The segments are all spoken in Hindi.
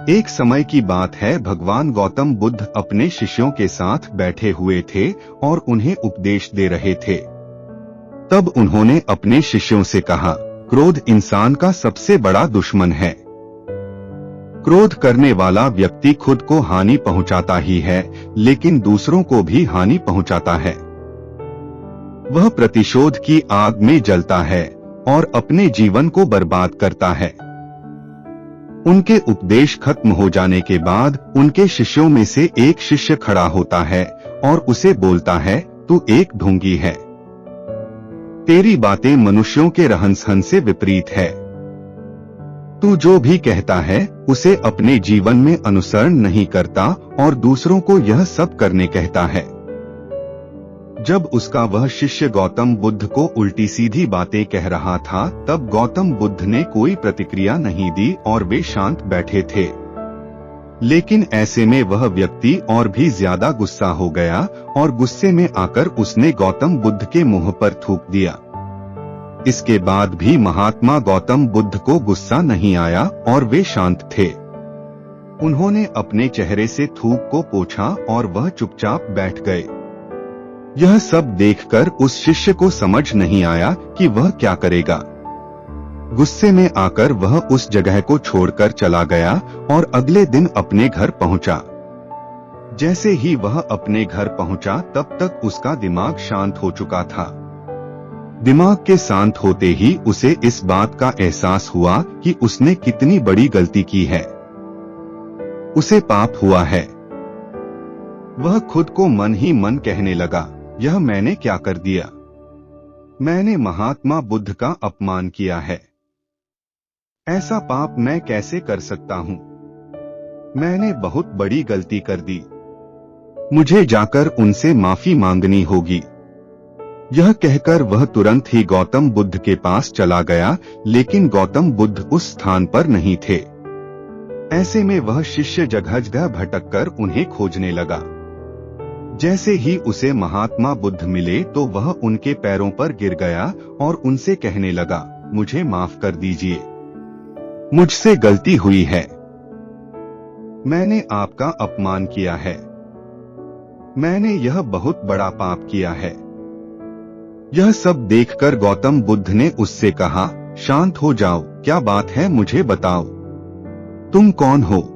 एक समय की बात है, भगवान गौतम बुद्ध अपने शिष्यों के साथ बैठे हुए थे और उन्हें उपदेश दे रहे थे। तब उन्होंने अपने शिष्यों से कहा, क्रोध इंसान का सबसे बड़ा दुश्मन है। क्रोध करने वाला व्यक्ति खुद को हानि पहुंचाता ही है, लेकिन दूसरों को भी हानि पहुंचाता है। वह प्रतिशोध की आग में जलता है और अपने जीवन को बर्बाद करता है। उनके उपदेश खत्म हो जाने के बाद उनके शिष्यों में से एक शिष्य खड़ा होता है और उसे बोलता है, तू एक ढोंगी है। तेरी बातें मनुष्यों के रहन-सहन से विपरीत है। तू जो भी कहता है उसे अपने जीवन में अनुसरण नहीं करता और दूसरों को यह सब करने कहता है। जब उसका वह शिष्य गौतम बुद्ध को उल्टी सीधी बातें कह रहा था, तब गौतम बुद्ध ने कोई प्रतिक्रिया नहीं दी और वे शांत बैठे थे। लेकिन ऐसे में वह व्यक्ति और भी ज्यादा गुस्सा हो गया और गुस्से में आकर उसने गौतम बुद्ध के मुंह पर थूक दिया। इसके बाद भी महात्मा गौतम बुद्ध को गुस्सा नहीं आया और वे शांत थे। उन्होंने अपने चेहरे से थूक को पोंछा और वह चुपचाप बैठ गए। यह सब देखकर उस शिष्य को समझ नहीं आया कि वह क्या करेगा। गुस्से में आकर वह उस जगह को छोड़कर चला गया और अगले दिन अपने घर पहुंचा। जैसे ही वह अपने घर पहुंचा, तब तक उसका दिमाग शांत हो चुका था। दिमाग के शांत होते ही उसे इस बात का एहसास हुआ कि उसने कितनी बड़ी गलती की है। उसे पाप हुआ है। वह खुद को मन ही मन कहने लगा, यह मैंने क्या कर दिया? मैंने महात्मा बुद्ध का अपमान किया है। ऐसा पाप मैं कैसे कर सकता हूँ? मैंने बहुत बड़ी गलती कर दी। मुझे जाकर उनसे माफी मांगनी होगी। यह कहकर वह तुरंत ही गौतम बुद्ध के पास चला गया, लेकिन गौतम बुद्ध उस स्थान पर नहीं थे। ऐसे में वह शिष्य जगह-जगह भटककर उन्हें खोजने लगा। जैसे ही उसे महात्मा बुद्ध मिले तो वह उनके पैरों पर गिर गया और उनसे कहने लगा, मुझे माफ कर दीजिए। मुझसे गलती हुई है। मैंने आपका अपमान किया है। मैंने यह बहुत बड़ा पाप किया है। यह सब देखकर गौतम बुद्ध ने उससे कहा, शांत हो जाओ, क्या बात है मुझे बताओ। तुम कौन हो?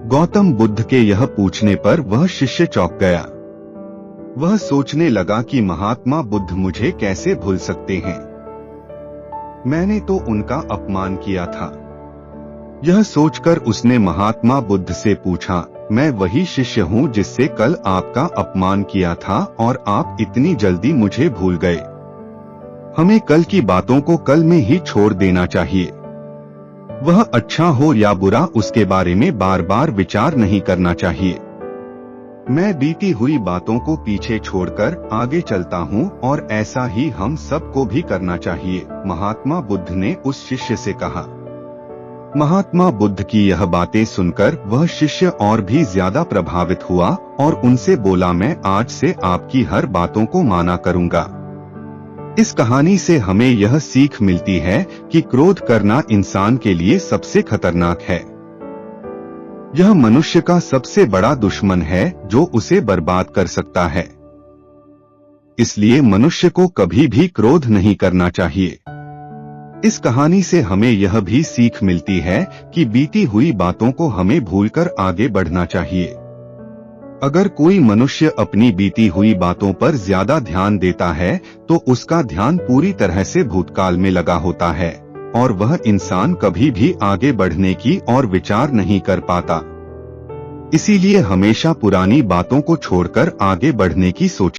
गौतम बुद्ध के यह पूछने पर वह शिष्य चौंक गया। वह सोचने लगा कि महात्मा बुद्ध मुझे कैसे भूल सकते हैं। मैंने तो उनका अपमान किया था। यह सोचकर उसने महात्मा बुद्ध से पूछा, मैं वही शिष्य हूँ जिससे कल आपका अपमान किया था और आप इतनी जल्दी मुझे भूल गए। हमें कल की बातों को कल में ही छोड़ देना चाहिए। वह अच्छा हो या बुरा, उसके बारे में बार बार विचार नहीं करना चाहिए। मैं बीती हुई बातों को पीछे छोड़कर आगे चलता हूँ और ऐसा ही हम सबको भी करना चाहिए, महात्मा बुद्ध ने उस शिष्य से कहा। महात्मा बुद्ध की यह बातें सुनकर वह शिष्य और भी ज्यादा प्रभावित हुआ और उनसे बोला, मैं आज से आपकी हर बातों को माना करूँगा। इस कहानी से हमें यह सीख मिलती है कि क्रोध करना इंसान के लिए सबसे खतरनाक है। यह मनुष्य का सबसे बड़ा दुश्मन है जो उसे बर्बाद कर सकता है। इसलिए मनुष्य को कभी भी क्रोध नहीं करना चाहिए। इस कहानी से हमें यह भी सीख मिलती है कि बीती हुई बातों को हमें भूलकर आगे बढ़ना चाहिए। अगर कोई मनुष्य अपनी बीती हुई बातों पर ज्यादा ध्यान देता है तो उसका ध्यान पूरी तरह से भूतकाल में लगा होता है और वह इंसान कभी भी आगे बढ़ने की और विचार नहीं कर पाता। इसीलिए हमेशा पुरानी बातों को छोड़कर आगे बढ़ने की सोच